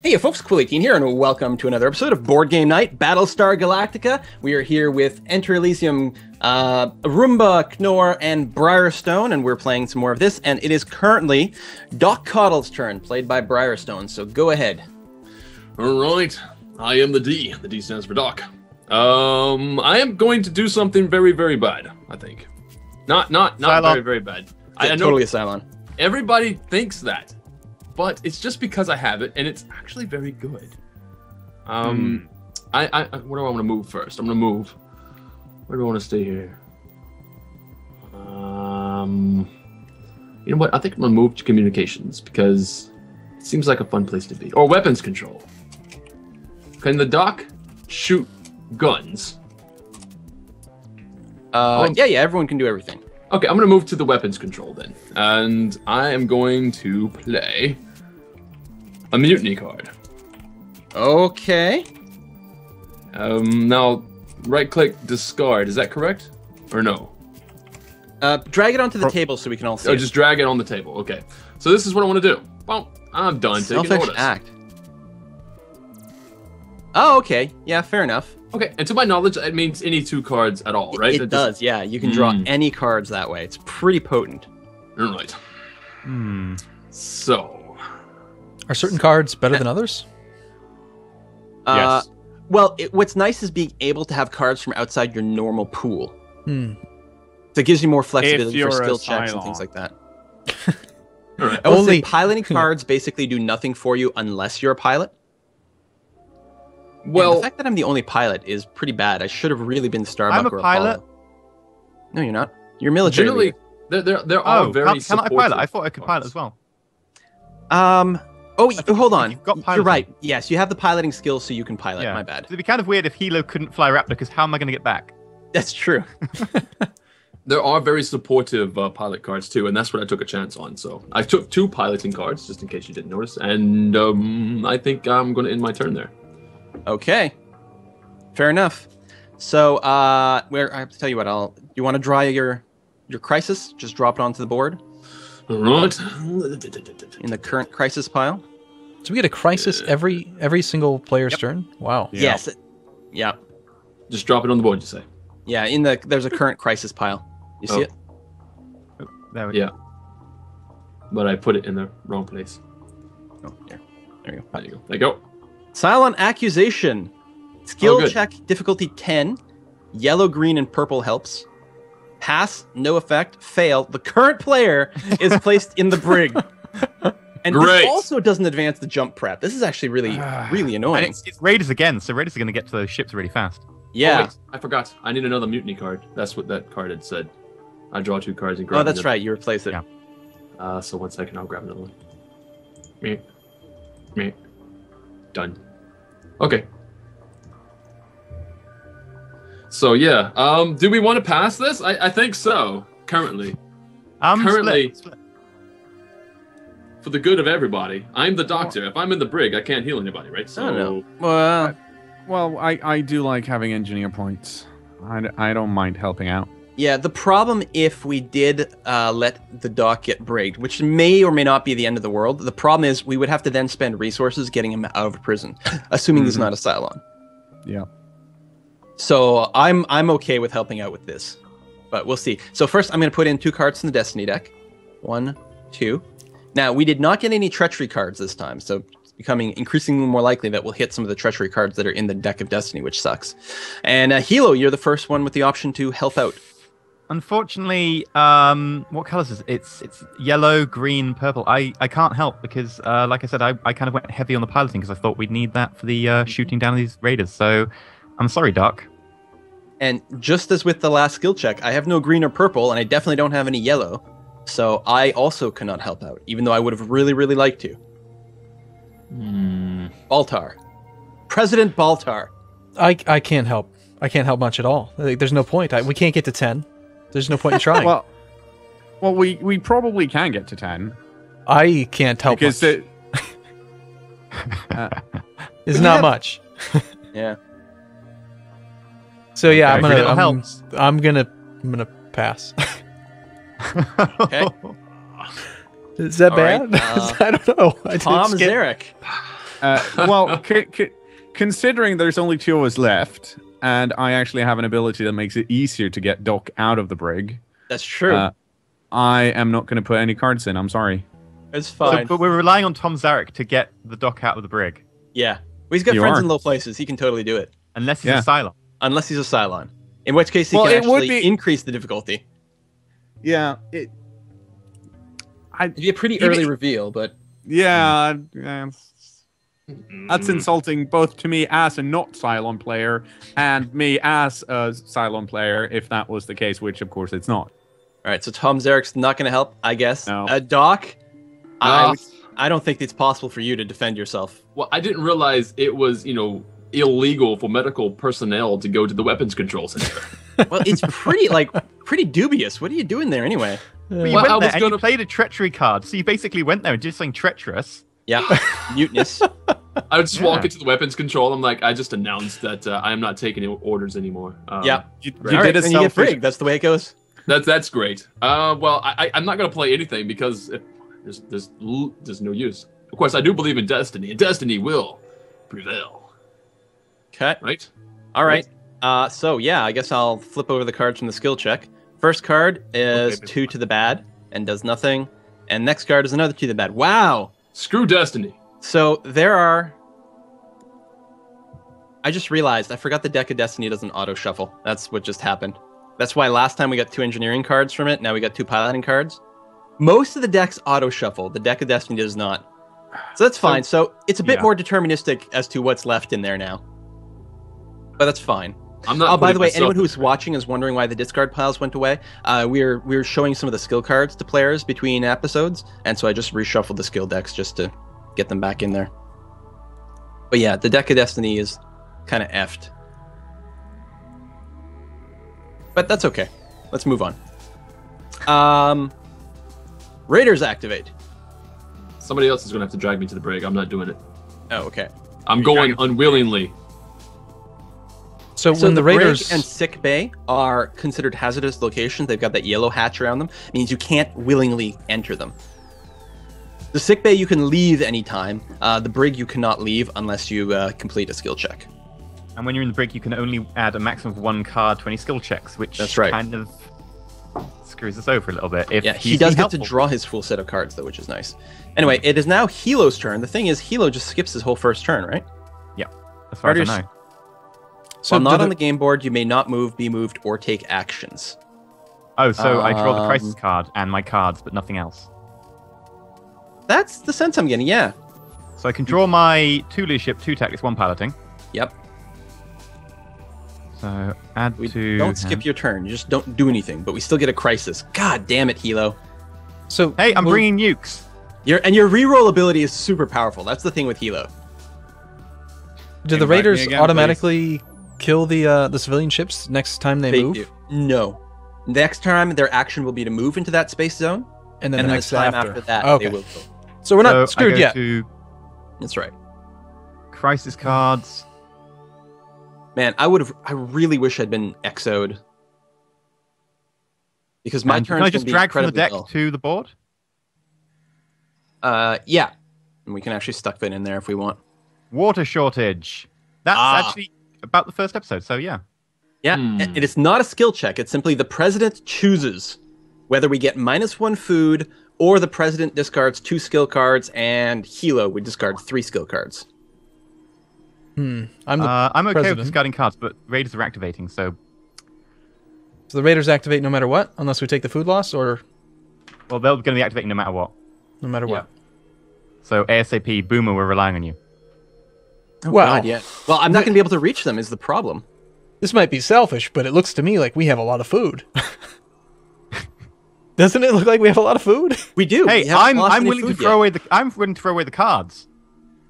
Hey folks, Cool18 here, and welcome to another episode of Board Game Night, Battlestar Galactica. We are here with Enter Elysium, Arumba, Knorr, and Briarstone, and we're playing some more of this, and it is currently Doc Coddle's turn, played by Briarstone, so go ahead. Alright, I am the D. The D stands for Doc. I am going to do something very, very bad, I think. Not very, very bad. I know totally a Cylon. Everybody thinks that. But it's just because I have it, and it's actually very good. Where do I want to move first? I'm going to move. Where do I want to stay here? You know what? I think I'm going to move to communications, because it seems like a fun place to be. Or weapons control. Can the Doc shoot guns? Yeah, everyone can do everything. Okay, I'm going to move to the weapons control then. And I am going to play a mutiny card. Okay. Now, right-click, discard. Is that correct? Or no? Drag it onto the table so we can all see it. Just drag it on the table. Okay. So this is what I want to do. Well, I'm done taking notice. Act. Oh, okay. Yeah, fair enough. Okay, and to my knowledge, it means any two cards at all, right? It does, yeah. You can draw any cards that way. It's pretty potent. All right. So... Are certain cards better than others? Yes. Well, what's nice is being able to have cards from outside your normal pool. So it gives you more flexibility for skill checks and things like that. Right. Only piloting cards basically do nothing for you unless you're a pilot. Well, and the fact that I'm the only pilot is pretty bad. I should have really been Starbuck or pilot. Apollo. No, you're not. You're military. Generally, there are very can I pilot? I thought I could pilot as well. Oh, hold on. You've got You're right. Yes, you have the piloting skills, so you can pilot. Yeah. My bad. It'd be kind of weird if Hilo couldn't fly Raptor, because how am I going to get back? That's true. There are very supportive pilot cards too, and that's what I took a chance on. So I took 2 piloting cards, just in case you didn't notice, and I think I'm going to end my turn there. Okay. Fair enough. So, I have to tell you what. You want to draw your crisis? Just drop it onto the board. All right. In the current crisis pile. So we get a crisis every single player's turn? Wow. Yeah. Yes. Yeah. Just drop it on the board, you say? Yeah, there's a current crisis pile. You see it? Oh, there we go. Yeah. But I put it in the wrong place. Oh, here. There you go. There you go. There you go. Cylon Accusation. Skill check difficulty 10. Yellow, green, and purple helps. Pass, no effect. Fail. The current player is placed in the brig. And this also doesn't advance the jump prep. This is actually really annoying. And it's Raiders again, so Raiders are going to get to those ships really fast. Yeah. Oh, wait, I forgot. I need another mutiny card. That's what that card had said. I draw 2 cards and grab that's right. You replace it. Yeah. So 1 second, I'll grab another one. Me. Done. Okay. So yeah, do we want to pass this? I think so. Currently, Split. For the good of everybody, I'm the doctor. If I'm in the brig, I can't heal anybody, right? So, I don't know. Well, I do like having engineer points. I don't mind helping out. Yeah, the problem if we did let the Doc get brigged, which may or may not be the end of the world, the problem is we would have to then spend resources getting him out of prison, assuming there's not a Cylon. Yeah. So I'm okay with helping out with this, but we'll see. So first, I'm going to put in 2 cards in the Destiny deck. 1, 2. Now, we did not get any Treachery cards this time, so it's becoming increasingly more likely that we'll hit some of the Treachery cards that are in the deck of Destiny, which sucks. And Hilo, you're the first one with the option to help out. Unfortunately, what colors is it? It's yellow, green, purple. I can't help because, like I said, I kind of went heavy on the piloting because I thought we'd need that for the shooting down these raiders. So I'm sorry, Doc. And just as with the last skill check, I have no green or purple, and I definitely don't have any yellow. So I also cannot help out, even though I would have really, really liked to. Baltar. President Baltar. I can't help. I can't help much at all. There's no point. We can't get to 10. There's no point in trying. well, we probably can get to 10. I can't help because much. It's not much. Yeah. So yeah, okay. I'm gonna pass. Okay. Is that All bad? right, I don't know. Tom Zarek. Well, considering there's only 2 of us left, and I actually have an ability that makes it easier to get Doc out of the brig. That's true. I am not going to put any cards in. I'm sorry. It's fine. But we're relying on Tom Zarek to get the Doc out of the brig. Yeah. Well, he's got You friends are. in low places. He can totally do it. Unless he's Yeah. a Cylon. Unless he's a Cylon. In which case, he Well, can it would actually be- increase the difficulty. Yeah. It'd be a pretty early reveal, but... Yeah. That's insulting both to me as a not Cylon player and me as a Cylon player, if that was the case, which of course it's not. All right, so Tom Zarek's not going to help, I guess. No. Doc, No. I don't think it's possible for you to defend yourself. Well, I didn't realize it was, illegal for medical personnel to go to the weapons control center. Well, it's pretty dubious. What are you doing there anyway? But you Well, I went there was and gonna- you played a treachery card, so you basically went there and did something treacherous. Yeah, mutinous. I would just walk Yeah. into the weapons control. I'm like, I just announced that I am not taking any orders anymore. Yeah, You All right, did a and you get selfish. frigged. That's the way it goes. That's great. Well, I'm not gonna play anything because there's no use. Of course, I do believe in destiny, and destiny will prevail. Okay. Right? All right. So yeah, I guess I'll flip over the cards from the skill check. First card is Okay, 2 to the bad and does nothing. And next card is another 2 to the bad. Wow. Screw destiny. So there are... I just realized I forgot the deck of Destiny doesn't auto shuffle. That's what just happened. That's why last time we got 2 engineering cards from it. Now we got 2 piloting cards. Most of the decks auto shuffle. The deck of Destiny does not. So that's fine. So it's a bit yeah. more deterministic as to what's left in there now. But that's fine. I'm not. Oh, by putting the way, myself anyone in who's there. watching is wondering why the discard piles went away. We're showing some of the skill cards to players between episodes, and so I just reshuffled the skill decks just to get them back in there. But yeah, the deck of Destiny is kind of effed. But that's okay. Let's move on. Raiders activate. Somebody else is gonna have to drag me to the brig. I'm not doing it. Oh, okay. I'm going unwillingly. So, So when the Raiders brig and sick bay are considered hazardous locations. They've got that yellow hatch around them. It means you can't willingly enter them. The sick bay you can leave anytime. The brig you cannot leave unless you complete a skill check. And when you're in the brig, you can only add a maximum of 1 card to any skill checks, which That's right. kind of screws us over a little bit. If Yeah, he he's does get helpful. to draw his full set of cards though, which is nice. Anyway, it is now Hilo's turn. The thing is, Hilo just skips his whole first turn, right? Yeah, as far as Raiders- I know. So While not do on the game board, you may not move, be moved, or take actions. Oh, so I draw the crisis Um, card and my cards, but nothing else. That's the sense I'm getting. Yeah. So I can draw my 2 leadership, 2 tactics, 1 piloting. Yep. So add We to. don't skip your turn. You just don't do anything, but we still get a crisis. God damn it, Hilo. So Hey, I'm well, bringing nukes. Your reroll ability is super powerful. That's the thing with Hilo. Do the Invite me Raiders again, automatically kill the civilian ships next time they move? do. No. Next time, their action will be to move into that space zone, And then and the then next the time after. after that, Okay. they will go. So we're not So I screwed go yet. to That's right. crisis cards. Man, I really wish I'd been exoed. Because my And turn can I just drag from the deck dull. to the board? Yeah. And we can actually stuck that in there if we want. Water shortage. That's actually about the first episode, so yeah. Yeah, Hmm. and it's not a skill check. It's simply the president chooses whether we get -1 food or the president discards 2 skill cards and Hilo would discard 3 skill cards. I'm the I'm okay president. with discarding cards, but Raiders are activating, so So the Raiders activate no matter what, unless we take the food loss, or well, they're going to be activating no matter what. no matter what. So ASAP, Boomer, we're relying on you. Well, God, yeah. Well, I'm not going to be able to reach them is the problem. this might be selfish, but it looks to me like we have a lot of food. Doesn't it look like we have a lot of food? We do. Hey, We haven't lost I'm any willing to food throw yet. away the. I'm willing to throw away the cards.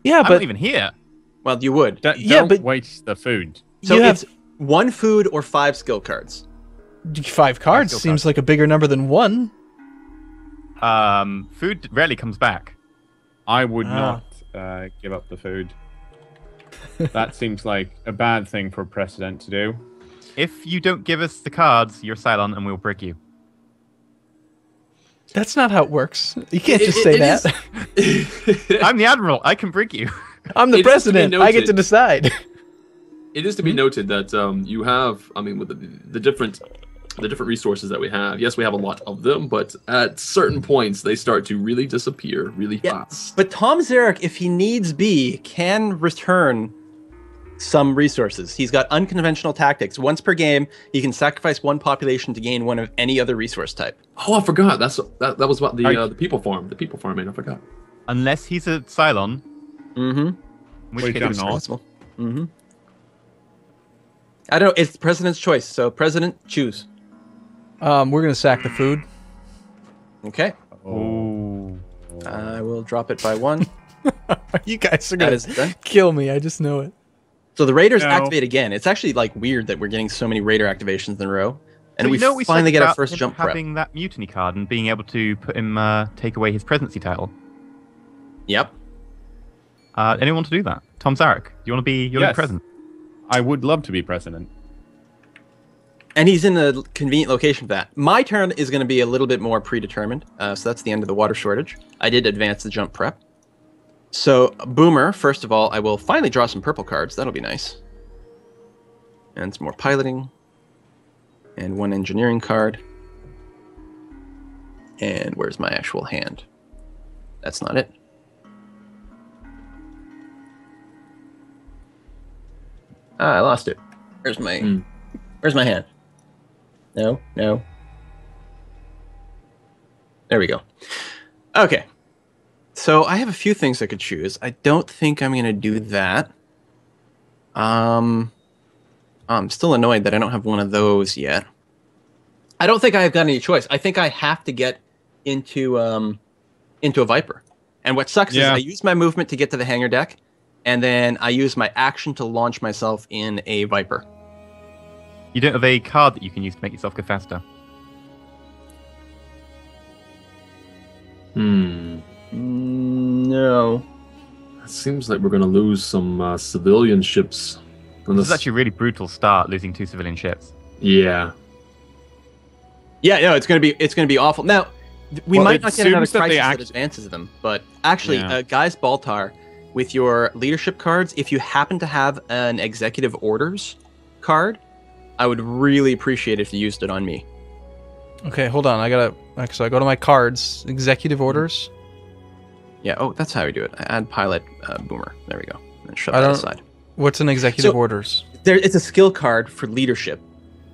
Yeah, I'm but not even here. Well, you would. Yeah, Don't but- waste the food. So you have- it's 1 food or 5 skill cards. 5 cards skill seems cards. like a bigger number than 1. Food rarely comes back. I would Ah. not give up the food. That seems like a bad thing for President to do. If you don't give us the cards, you're Cylon, and we'll brick you. That's not how it works. You can't just say that. I'm the admiral. I can brick you. I'm the It is to be president. I get to noted- decide. It is to be noted that you have, I mean, with the different resources that we have. Yes, we have a lot of them, but at certain points they start to really disappear really fast. But Tom Zarek, if he needs be, can return some resources. He's got unconventional tactics. Once per game, he can sacrifice one population to gain one of any other resource type. Oh, I forgot. That was what the people farm. The people farming. I forgot. Unless he's a Cylon. Mm-hmm. In which Wait, case don't it's know. Possible. Mm-hmm. I don't know. It's the president's choice. So, president, choose. We're gonna sack the food. Okay. Ooh. I will drop it by 1. You guys are That gonna is done. kill me. I just know it. So the raiders No. activate again. It's actually like weird that we're getting so many raider activations in a row, and So we you know what said finally get our about first him jump prep. having that mutiny card and being able to put him take away his presidency title. Yep. Anyone want to do that? Tom Zarek, do you want to be your Yes. president? I would love to be president. And he's in a convenient location for that. My turn is going to be a little bit more predetermined. So that's the end of the water shortage. I did advance the jump prep. So Boomer, first of all, I will finally draw some purple cards. That'll be nice. And some more piloting. And 1 engineering card. And where's my actual hand? That's not it. Ah, I lost it. Where's my hand? No. There we go. Okay. So I have a few things I could choose. I don't think I'm going to do that. I'm still annoyed that I don't have one of those yet. I don't think I've got any choice. I think I have to get into a Viper. And what sucks is Yeah. I use my movement to get to the hangar deck, and then I use my action to launch myself in a Viper. You don't have a card that you can use to make yourself go faster. No. It seems like we're going to lose some civilian ships. This is actually a really brutal start, losing 2 civilian ships. Yeah. Yeah, no, it's gonna be awful. Now, we Well, might it not get another assumes that they crisis that act- advances them, but actually, Yeah. guys, Baltar, with your leadership cards, if you happen to have an executive orders card, I would really appreciate if you used it on me. Okay, hold on. So I go to my cards, executive orders. Yeah. Oh, that's how we do it. I add pilot Boomer. There we go. And shove I that don't- aside. What's an executive So- orders? It's a skill card for leadership.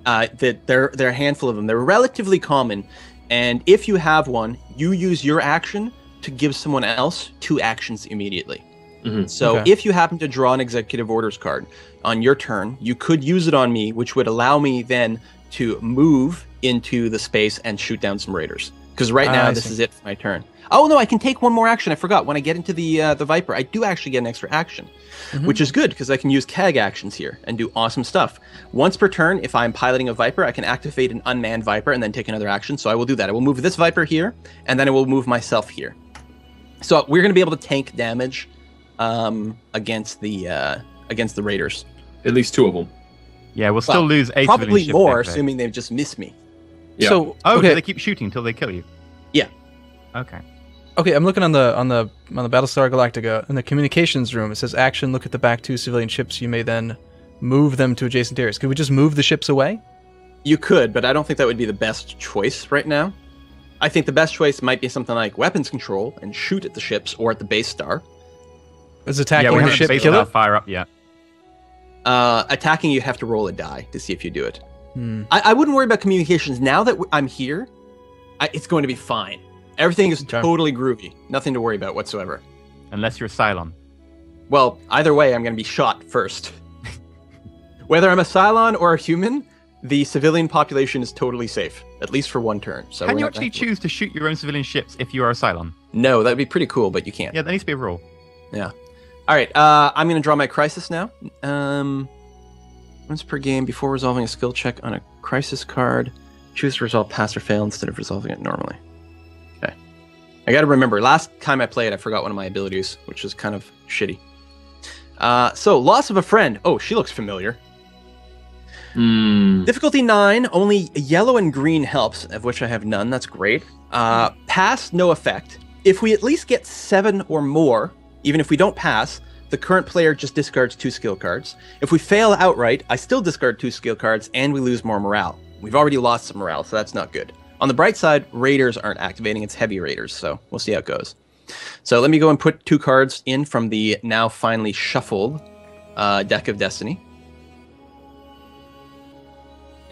That there are a handful of them. They're relatively common, and if you have one, you use your action to give someone else 2 actions immediately. Mhm. So Okay. if you happen to draw an executive orders card on your turn, you could use it on me, which would allow me then to move into the space and shoot down some raiders. Because right now I this see. is it for my turn. Oh no, I can take one more action. I forgot. When I get into the Viper, I do actually get an extra action, which is good because I can use CAG actions here and do awesome stuff. Once per turn, if I'm piloting a Viper, I can activate an unmanned Viper and then take another action. So I will do that. I will move this Viper here, and then I will move myself here. So we're going to be able to tank damage against the raiders. At least 2 of them. Yeah, we'll still Well, lose 8 Probably civilian ships. more, next phase. assuming they just miss me. Yeah. So Oh, okay, do they keep shooting until they kill you? Yeah. Okay. okay. I'm looking on the Battlestar Galactica in the communications room. It says action. Look at the back 2 civilian ships. You may then move them to adjacent areas. Could we just move the ships away? You could, but I don't think that would be the best choice right now. I think the best choice might be something like weapons control and shoot at the ships or at the base star. Is attacking Yeah, we the haven't ship space kill without it? fire up yet. Attacking, you have to roll a die to see if you do it. Hmm. I wouldn't worry about communications. Now that I'm here, it's going to be fine. Everything is Okay. totally groovy. Nothing to worry about whatsoever. Unless you're a Cylon. Well, either way, I'm going to be shot first. Whether I'm a Cylon or a human, the civilian population is totally safe, at least for 1 turn. So Can we're you not actually gonna- choose to shoot your own civilian ships if you are a Cylon? No, that'd be pretty cool, but you can't. Yeah, there needs to be a rule. Yeah. All right. I'm going to draw my crisis now. Once per game, before resolving a skill check on a crisis card, choose to resolve pass or fail instead of resolving it normally. Okay. I got to remember, last time I played, I forgot one of my abilities, which was kind of shitty. So, loss of a friend. Oh, she looks familiar. Difficulty 9, only yellow and green helps, of which I have none. That's great. Pass, no effect. If we at least get 7 or more, even if we don't pass, the current player just discards 2 skill cards. If we fail outright, I still discard 2 skill cards and we lose more morale. We've already lost some morale, so that's not good. On the bright side, raiders aren't activating. It's heavy raiders, so we'll see how it goes. So let me go and put 2 cards in from the now finally shuffled deck of Destiny.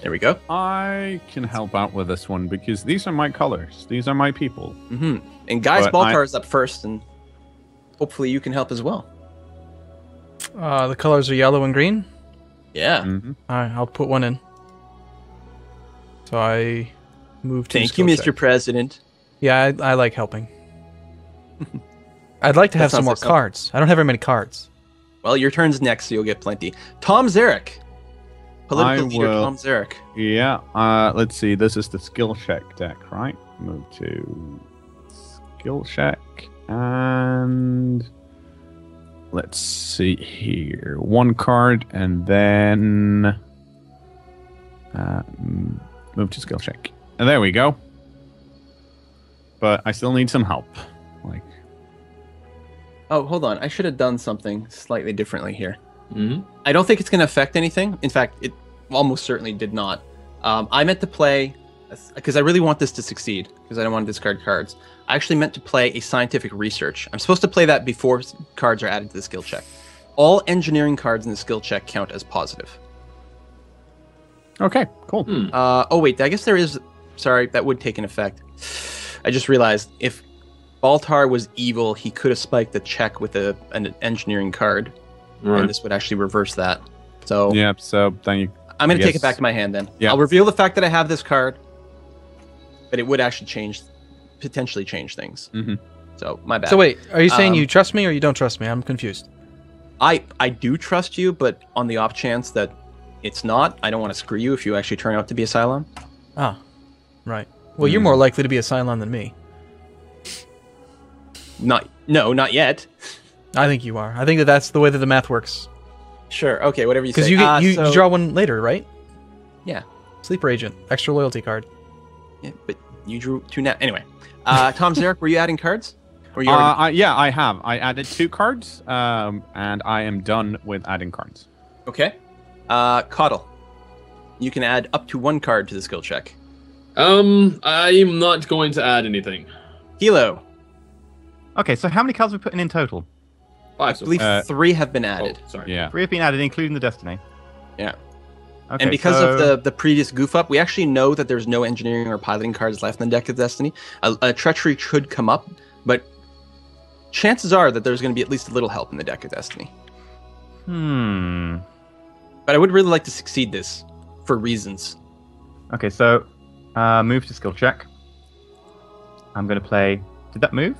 There we go. I can help out with this one because these are my colors. These are my people. Mm-hmm. And guys, But Baltar is up first, and hopefully you can help as well. The colors are yellow and green. Yeah. Mm-hmm. All right, I'll put one in. So I move to. Thank you, skill Mr. check. President. Yeah, I like helping. I'd like to have That some sounds more like something. cards. I don't have very many cards. Well, your turn's next, so you'll get plenty. Tom Zarek. Political I leader will- Tom Zarek. Yeah. Let's see. This is the skill check deck, right? Move to skill check and let's see here. 1 card and then move to skill check. And there we go. But I still need some help. Like, Oh, hold on. I should have done something slightly differently here. Hmm. I don't think it's going to affect anything. In fact, it almost certainly did not. I meant to play, because I really want this to succeed, because I don't want to discard cards. I actually meant to play a scientific research. I'm supposed to play that before cards are added to the skill check. All engineering cards in the skill check count as positive. okay, cool. Oh, wait. I guess there is... Sorry, that would take an effect. I just realized if Baltar was evil, he could have spiked the check with an engineering card. Right. And this would actually reverse that. So Yeah, so then you I'm going to take Yes. it back to my hand then. Yeah. I'll reveal the fact that I have this card, but it would actually potentially change things. Mhm. So my bad. So wait, are you saying Um, you trust me or you don't trust me? I'm confused. I do trust you, but on the off chance that it's not, I don't want to screw you if you actually turn out to be a Cylon. Ah, right. Well, you're more likely to be a Cylon than me. Not yet. I think you are. I think that's the way that the math works. Sure. Okay. Whatever you say. Because you So- draw one later, right? Yeah. Sleeper agent, extra loyalty card. Yeah. But you drew 2 now. Anyway, Tom Zarek, were you adding cards? Or you already... yeah, I have. I added 2 cards, and I am done with adding cards. Okay. Coddle. You can add up to 1 card to the skill check. I'm not going to add anything. Hilo. Okay, so how many cards are we putting in total? 5 I so believe far. 3 have been Oh, added. sorry. Yeah. 3 have been added, including the Destiny. Yeah. Okay, And because so- of the previous goof up, we actually know that there's no engineering or piloting cards left in the deck of Destiny. A treachery could come up, but chances are that there's going to be at least a little help in the deck of Destiny. But I would really like to succeed this for reasons. Okay, so move to skill check. I'm going to play... Did that move?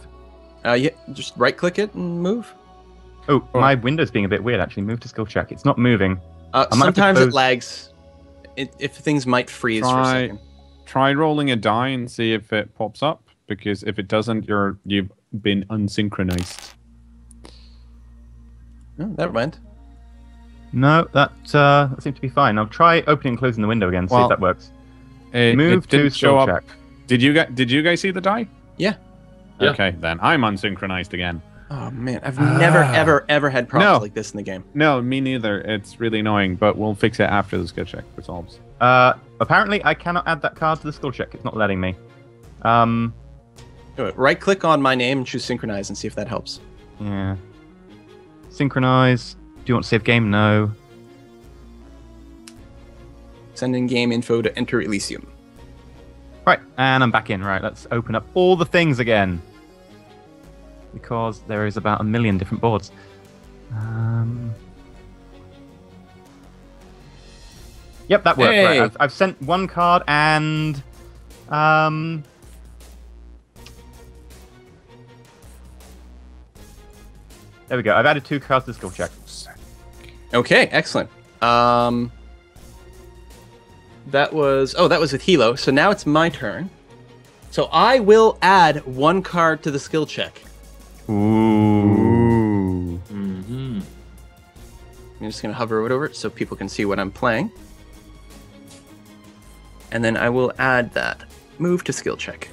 Yeah, just right click it and move. Oh, my window's being a bit weird, actually. Move to skill check. It's not moving. might have to Sometimes it close- lags. If things might freeze for a Try- second. Try rolling a die and see if it pops up, because if it doesn't, you've been unsynchronized. Oh, never mind. No, that seemed to be fine. I'll try opening and closing the window again, see Well, if that works. It Move to didn't show skill up. check. Did you guys see the die? Yeah. Yeah. Okay, then I'm unsynchronized again. Oh man, I've never ever had problems No. like this in the game. No, me neither. It's really annoying, but we'll fix it after the skill check resolves. Apparently, I cannot add that card to the skill check. It's not letting me. Right click on my name and choose synchronize and see if that helps. Yeah. Synchronize. Do you want to save game? No. Send in game info to enter Elysium. Right, and I'm back in. Right, let's open up all the things again. Because there is about 1 million different boards. Yep, that worked. Hey. Right, I've sent 1 card and... There we go. I've added 2 cards to the skill check. Okay, excellent. That was with Hilo. So now it's my turn. So I will add 1 card to the skill check. Ooh. Mm-hmm. I'm just gonna hover over it so people can see what I'm playing. And then I will add that. Move to skill check.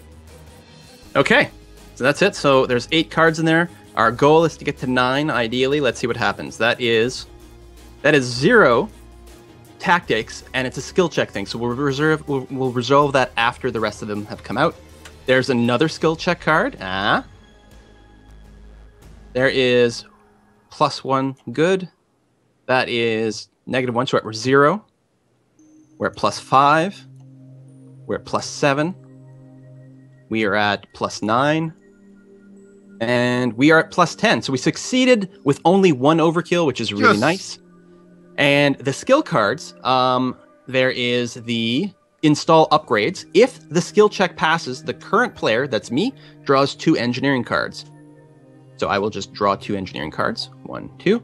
Okay, so that's it. So there's 8 cards in there. Our goal is to get to 9, ideally. Let's see what happens. That is 0 tactics, and it's a skill check thing. So we'll resolve that after the rest of them have come out. There's another skill check card. There is +1 good. That is -1, so we're at 0. We're at +5. We're at +7. We are at +9. And we are at +10. So we succeeded with only 1 overkill, which is really nice. And the skill cards, there is the install upgrades. If the skill check passes, the current player, that's me, draws 2 engineering cards. So I will just draw 2 engineering cards. 1, 2.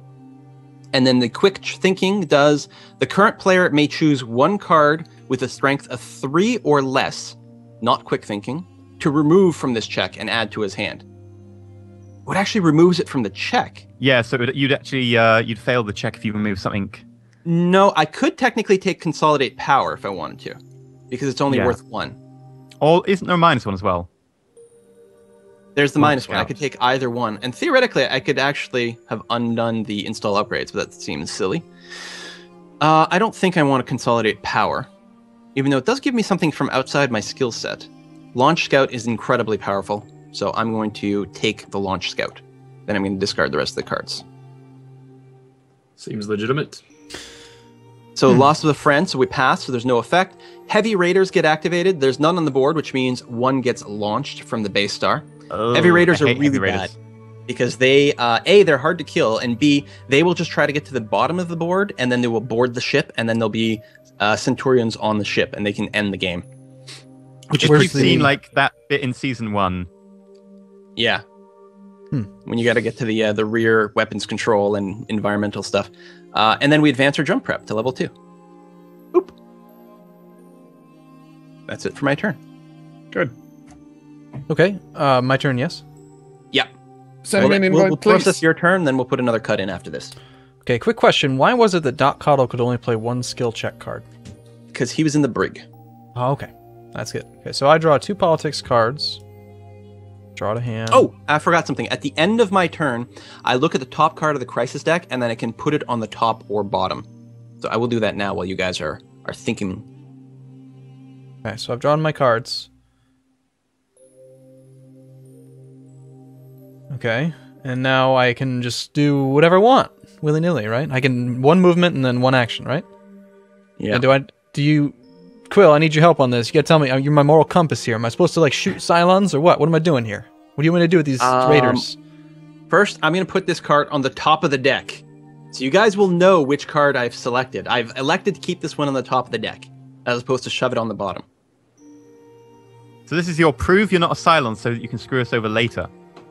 And then the quick thinking does, the current player may choose 1 card with a strength of 3 or less, not quick thinking, to remove from this check and add to his hand. What actually removes it from the check? Yeah, so you'd actually you'd fail the check if you remove something. No, I could technically take Consolidate Power if I wanted to, because it's only worth 1. Or isn't there a -1 as well? There's the -1. I could take either one, and theoretically, I could actually have undone the install upgrades, but that seems silly. I don't think I want to Consolidate Power, even though it does give me something from outside my skill set. Launch Scout is incredibly powerful. So I'm going to take the Launch Scout. Then I'm going to discard the rest of the cards. Seems legitimate. So loss of a friend, so we pass, so there's no effect. Heavy Raiders get activated. There's none on the board, which means 1 gets launched from the base star. Oh, Heavy Raiders are Heavy really Raiders. bad. Because they, A, they're hard to kill, and B, they will just try to get to the bottom of the board, and then they will board the ship, and then there'll be Centurions on the ship, and they can end the game. Which we've seen like that bit in season 1. Yeah. When you got to get to the rear weapons control and environmental stuff. And then we advance our jump prep to level 2. Boop. That's it for my turn. Good. Okay, my turn, yes? Yeah. Send me an invite, we'll please. process your turn, then we'll put another cut in after this. Okay, quick question. Why was it that Coddle could only play 1 skill check card? Because he was in the brig. Oh, okay. That's good. Okay, so I draw 2 politics cards. Draw to hand. Oh, I forgot something. At the end of my turn, I look at the top card of the crisis deck, and then I can put it on the top or bottom. So I will do that now while you guys are thinking. Okay, so I've drawn my cards. Okay, and now I can just do whatever I want, willy-nilly, right? I can 1 movement and then 1 action, right? Yeah. And Quill, I need your help on this. You gotta tell me, you're my moral compass here. Am I supposed to, like, shoot Cylons, or what? What am I doing here? What do you want me to do with these raiders? First, I'm going to put this card on the top of the deck. So you guys will know which card I've selected. I've elected to keep this one on the top of the deck, as opposed to shove it on the bottom. So this is your prove you're not a Cylon so that you can screw us over later.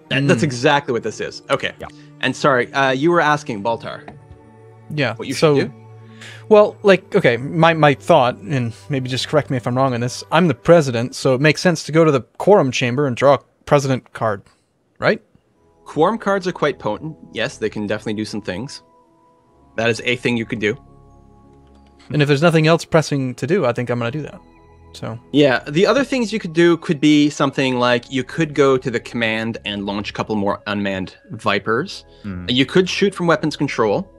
That's exactly what this is. Okay. Yeah. And sorry, you were asking, Baltar, Yeah. what you should do? Well, like, okay, my thought, and maybe just correct me if I'm wrong on this, I'm the president, so it makes sense to go to the quorum chamber and draw a president card, right? Quorum cards are quite potent. Yes, they can definitely do some things. That is a thing you could do. And if there's nothing else pressing to do, I think I'm going to do that. So Yeah, the other things you could do could be something like you could go to the command and launch a couple more unmanned Vipers. You could shoot from weapons control.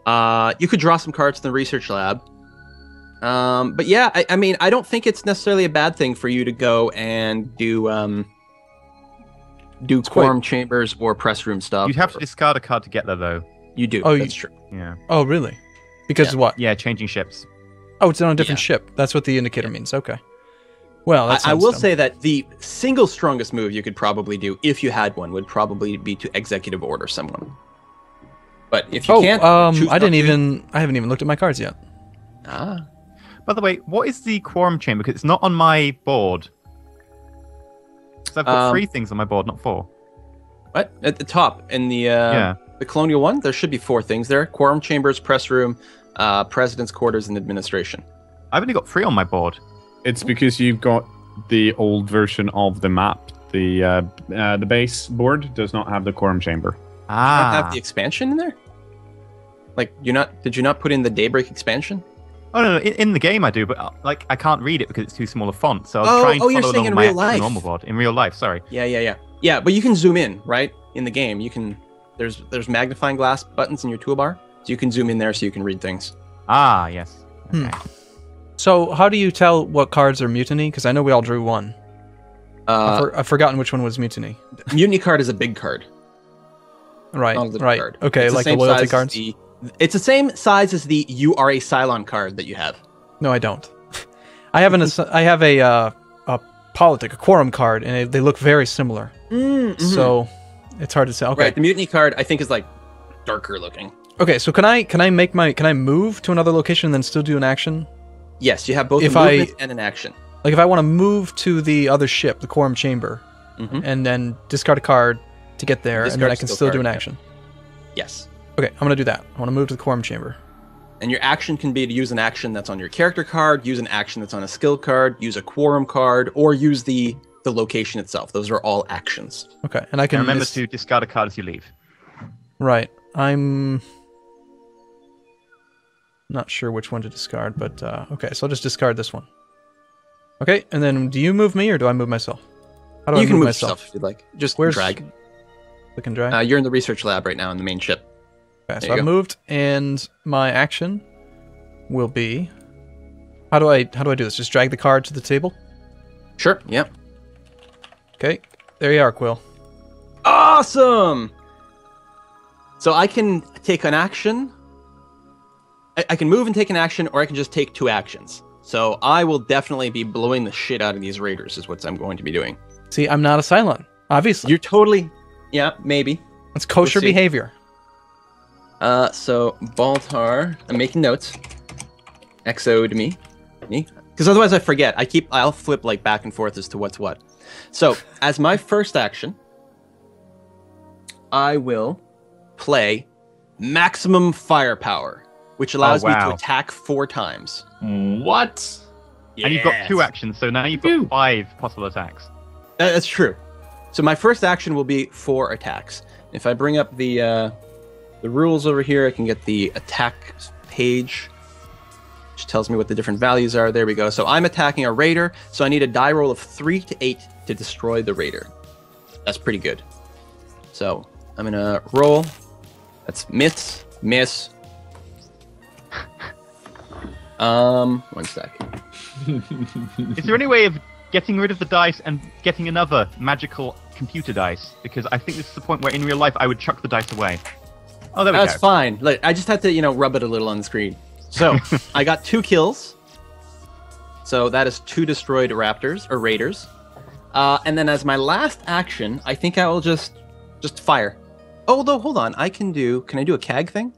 You could draw some cards in the research lab. But yeah, I mean, I don't think it's necessarily a bad thing for you to go and do quorum chambers or press room stuff. You'd have to discard a card to get there, though. You do. Oh, that's true. Yeah. Oh, really? Because what? Yeah, changing ships. Oh, it's on a different ship. That's what the indicator means. Okay. Well, I will say that the single strongest move you could probably do, if you had one, would probably be to executive order someone. But if you can't, I haven't even looked at my cards yet. By the way, what is the quorum chamber? Because it's not on my board. So I've got 3 things on my board, not 4. What? At the top in the colonial one, there should be 4 things there: quorum chambers, press room, president's quarters, and administration. I've only got 3 on my board. It's because you've got the old version of the map. The base board does not have the quorum chamber. You don't have the expansion in there? Like, did you not put in the Daybreak expansion? Oh no, in the game I do, but like I can't read it because it's too small a font. So I was trying to you're follow saying along in my real life. normal board. In real life, sorry. Yeah. Yeah, but you can zoom in, right? In the game, you can. There's magnifying glass buttons in your toolbar, so you can zoom in there so you can read things. Ah, yes. Okay. So how do you tell what cards are mutiny? Because I know we all drew one. I've forgotten which one was mutiny. Mutiny card is a big card. Right, Not a little right. card. Okay, It's like the same loyalty size as cards? it's the same size as the "You Are a Cylon" card that you have. No, I don't. I have a politic, a quorum card, and they look very similar. Mm-hmm. So it's hard to say. Okay. Right, the mutiny card I think is like darker looking. Okay, so can I move to another location and then still do an action? Yes, you have both If a movement and an action. Like if I want to move to the other ship, the quorum chamber, Mhm. and then discard a card to get there, and then Discard I can skill still do card, an yeah. action. Yes. Okay, I'm gonna do that. I want to move to the quorum chamber. And your action can be to use an action that's on your character card, use an action that's on a skill card, use a quorum card, or use the location itself. Those are all actions. Okay, and I can And remember to discard a card as you leave. Right, I'm not sure which one to discard, but okay, so I'll just discard this one. Okay, and then do you move me or do I move myself? How do I You can move myself? yourself if you'd like. Just Where's drag. Click and drag. You're in the research lab right now on the main ship. Okay, there so you I've go. moved, and my action will be. How do I do this? Just drag the card to the table. Sure. Yep. Okay, there you are, Quill. Awesome. So I can take an action. I can move and take an action, or I can just take 2 actions. So I will definitely be blowing the shit out of these raiders, is what I'm going to be doing. See, I'm not a Cylon, obviously. You're totally, yeah, maybe. It's kosher We'll see. behavior. So Baltar, I'm making notes. XO to me, because otherwise I forget. I'll flip like back and forth as to what's what. So as my first action, I will play maximum firepower, which allows me to wow. attack 4 times. What? And you've got 2 Yes. actions, so now you've got 5 possible attacks. That's true. So my first action will be 4 attacks. If I bring up the rules over here, I can get the attack page, which tells me what the different values are. There we go. So I'm attacking a raider, so I need a die roll of 3 to 8 to destroy the raider. That's pretty good. So I'm gonna roll. That's miss. 1 second. Is there any way of getting rid of the dice and getting another magical computer dice? Because I think this is the point where in real life I would chuck the dice away. Oh, there we That's go. fine. Look, I just had to, rub it a little on the screen. So I got 2 kills. So that is 2 destroyed raptors or raiders. And then as my last action, I think I will just fire. Although, hold on, can I do a CAG thing?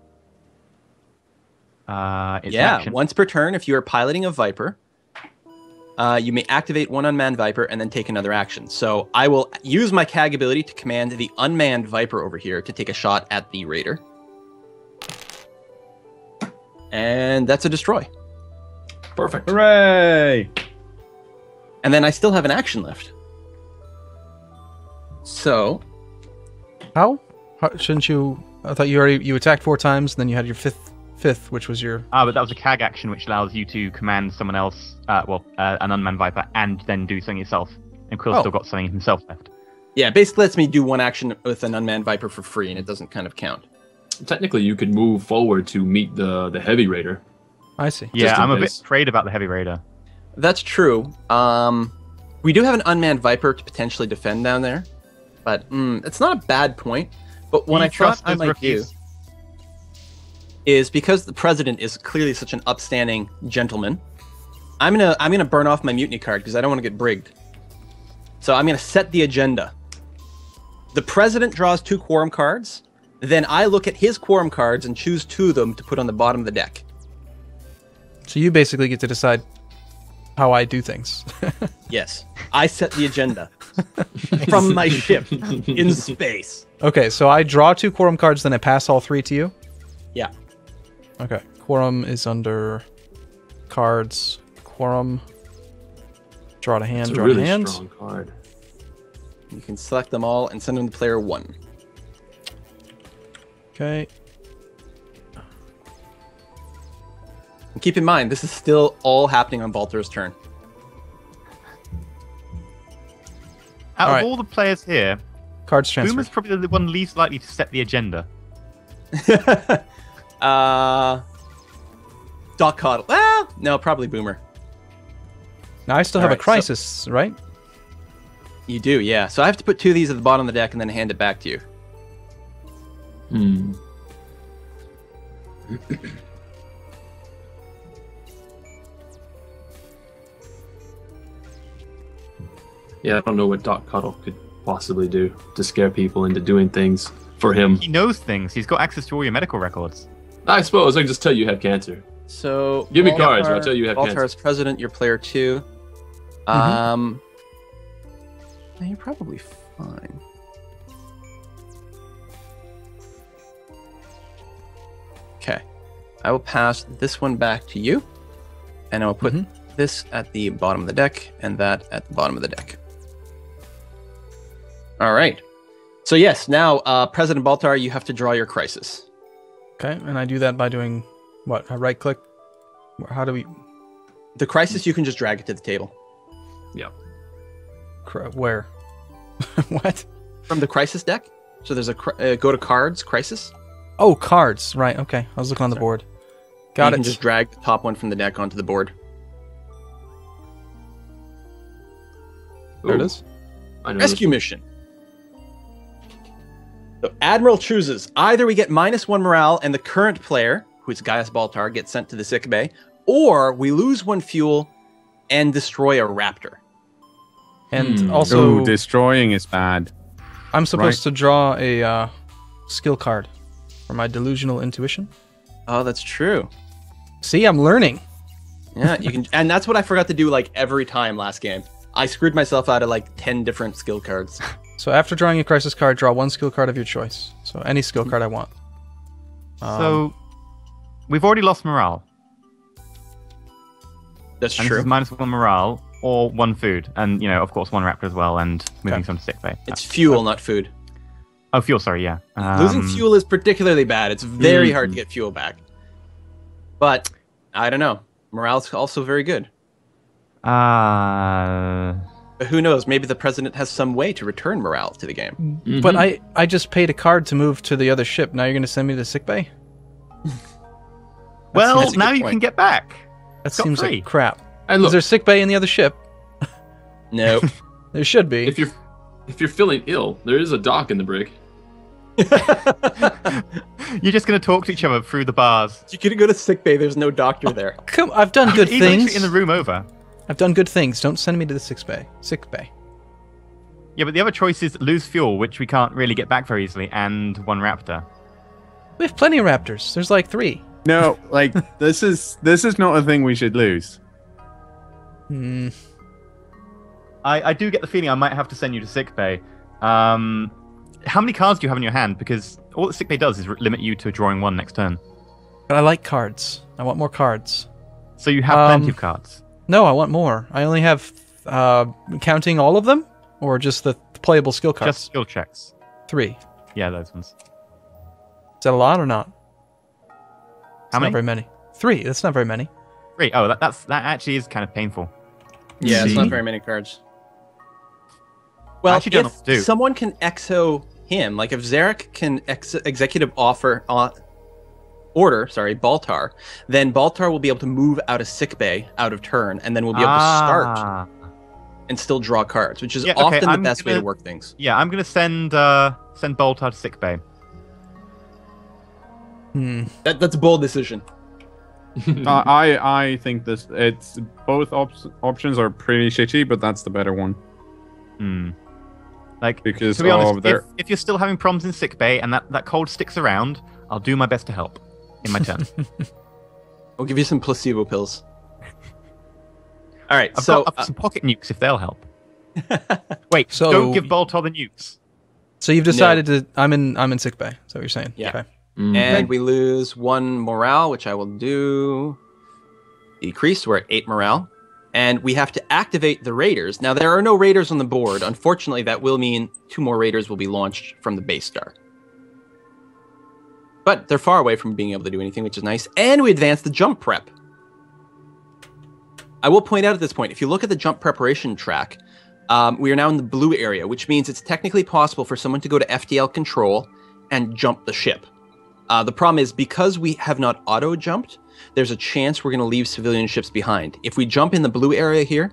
It's Yeah, action. once per turn, if you are piloting a Viper, you may activate 1 unmanned Viper and then take another action. So I will use my CAG ability to command the unmanned Viper over here to take a shot at the Raider. And that's a destroy. Perfect. Hooray! And then I still have an action left. So, How shouldn't you? I thought you attacked 4 times, and then you had your fifth, which was your. But that was a CAG action, which allows you to command someone else, an unmanned Viper, and then do something yourself. And Quill's Oh. still got something himself left. yeah, basically lets me do 1 action with an unmanned Viper for free, and it doesn't kind of count. Technically, you could move forward to meet the heavy raider. I see. Yeah, Just in I'm a case. bit afraid about the Heavy Raider. That's true. We do have an unmanned Viper to potentially defend down there, but it's not a bad point. But what I thought I might do is, because the president is clearly such an upstanding gentleman, I'm gonna burn off my mutiny card because I don't want to get brigged. So I'm gonna set the agenda. The president draws 2 quorum cards. Then I look at his quorum cards and choose 2 of them to put on the bottom of the deck. So you basically get to decide how I do things. Yes, I set the agenda from my ship in space. Okay, so I draw 2 quorum cards, then I pass all 3 to you. Yeah. Okay, quorum is under cards. Quorum. Draw to hand. It's a Draw really to hand. strong card. You can select them all and send them to player 1. Okay. And keep in mind, this is still all happening on Baltar's turn. Out Alright. of all the players here, Cards transferred. Boomer's probably the one least likely to set the agenda. Doc Coddle. Well, no, probably Boomer. Now I still have Alright, a crisis, right? You do, yeah. So I have to put 2 of these at the bottom of the deck and then hand it back to you. Yeah, I don't know what Doc Coddle could possibly do to scare people into doing things for him. He knows things. He's got access to all your medical records. I suppose I can just tell you have cancer. So Give me cards, and I'll tell you have Baltar cancer. is president, you're player 2. You're probably fine. Okay. I will pass this one back to you. And I will put this at the bottom of the deck and that at the bottom of the deck. All right. So yes, now President Baltar, you have to draw your crisis. Okay, and I do that by doing what? I right click? How do we... The crisis, you can just drag it to the table. Yeah. Where? What? From the crisis deck. So there's a go to cards, crisis. Oh, cards. Right, okay. I was looking on the board. Got You it. can just drag the top one from the deck onto the board. There it Ooh, is. I know Rescue mission. So Admiral chooses either we get -1 morale and the current player, who is Gaius Baltar, gets sent to the sick bay, or we lose 1 fuel and destroy a raptor. And also, destroying is bad. I'm supposed to draw a skill card for my delusional intuition. Oh, that's true. See, I'm learning. Yeah, you can, and that's what I forgot to do like every time last game. I screwed myself out of like 10 different skill cards. So after drawing a crisis card, draw 1 skill card of your choice. So any skill card I want. So we've already lost morale. That's And true. this is -1 morale or 1 food. And, you know, of course, 1 raptor as well and moving some to sick bay. It's fuel, not food. Oh, fuel, sorry, yeah. Losing fuel is particularly bad. It's very hard to get fuel back. But, I don't know. Morale's also very good. But who knows? Maybe the president has some way to return morale to the game. But I just paid a card to move to the other ship. Now you're going to send me to sick bay? Well, that's a now good you point. can get back. That Got seems free. like crap. And Is look, there sick bay in the other ship? No. There should be. if you're feeling ill, there is a dock in the brig. You're just going to talk to each other through the bars. You could go to sick bay. There's no doctor there. Come, I've done good He's things. actually in the room over. I've done good things. Don't send me to the sick bay. Sick bay. Yeah, but the other choice is lose fuel, which we can't really get back very easily, and 1 raptor. We have plenty of raptors. There's like 3. No, like this is not a thing we should lose. Hmm. I do get the feeling I might have to send you to sick bay. How many cards do you have in your hand? Because all that sick bay does is limit you to drawing 1 next turn. But I like cards. I want more cards. So you have plenty of cards. No, I want more. I only have, counting all of them? Or just the playable skill cards? Just skill checks. 3. Yeah, those ones. Is that a lot or not? How many? Not very many. 3. That's not very many. 3. Oh, that actually is kind of painful. Yeah, it's not See? very many cards. Well, actually don't know what to do. if someone can exo him, like if Zarek can executive order Baltar, then Baltar will be able to move out of sickbay out of turn, and then we'll be able to start and still draw cards, which is Yeah, okay, often the I'm best way to gonna- work things. Yeah, I'm going to send Baltar to sick bay. That's a bold decision. I think it's both options are pretty shitty, but that's the better one. Like, Because to be honest, they're if you're still having problems in sick bay and that cold sticks around, I'll do my best to help in my turn. We'll give you some placebo pills. All right, I've so got some pocket nukes if they'll help. Wait, So- don't give Baltar the nukes. So you've decided to... I'm in sick bay. Is that what you're saying? Yeah. Okay. and we lose 1 morale, which I will do decrease. We're at 8 morale. And we have to activate the raiders. Now, there are no raiders on the board. Unfortunately, that will mean 2 more raiders will be launched from the base star. But they're far away from being able to do anything, which is nice. And we advance the jump prep. I will point out at this point, if you look at the jump preparation track, We are now in the blue area, which means it's technically possible for someone to go to FTL control and jump the ship. The problem is, because we have not auto-jumped, there's a chance we're going to leave civilian ships behind. If we jump in the blue area here,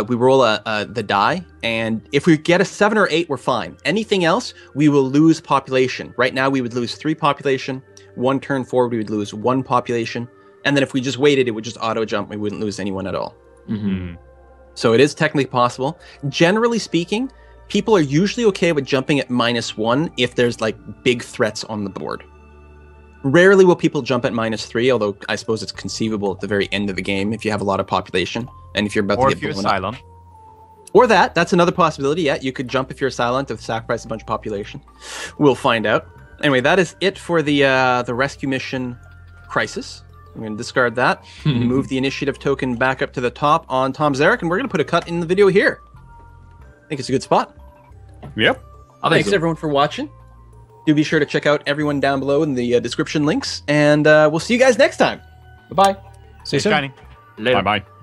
we roll the die, and if we get a 7 or 8, we're fine. Anything else, we will lose population. Right now, we would lose 3 population. 1 turn forward, we would lose 1 population. And then if we just waited, it would just auto-jump. We wouldn't lose anyone at all. Mm-hmm. So it is technically possible. Generally speaking, people are usually okay with jumping at -1 if there's like big threats on the board. Rarely will people jump at -3, although I suppose it's conceivable at the very end of the game if you have a lot of population and if you're about Or to if get you're blown up. silent. Or that's another possibility. Yeah, you could jump if you're silent to sacrifice a bunch of population. We'll find out. Anyway, that is it for the rescue mission Crisis. I'm going to discard that, move the initiative token back up to the top on Tom Zarek, and we're going to put a cut in the video here. I think it's a good spot. Yep. Thanks everyone for watching. Do be sure to check out everyone down below in the description links, and we'll see you guys next time. Bye-bye. See you soon. Shining. Later. Bye-bye.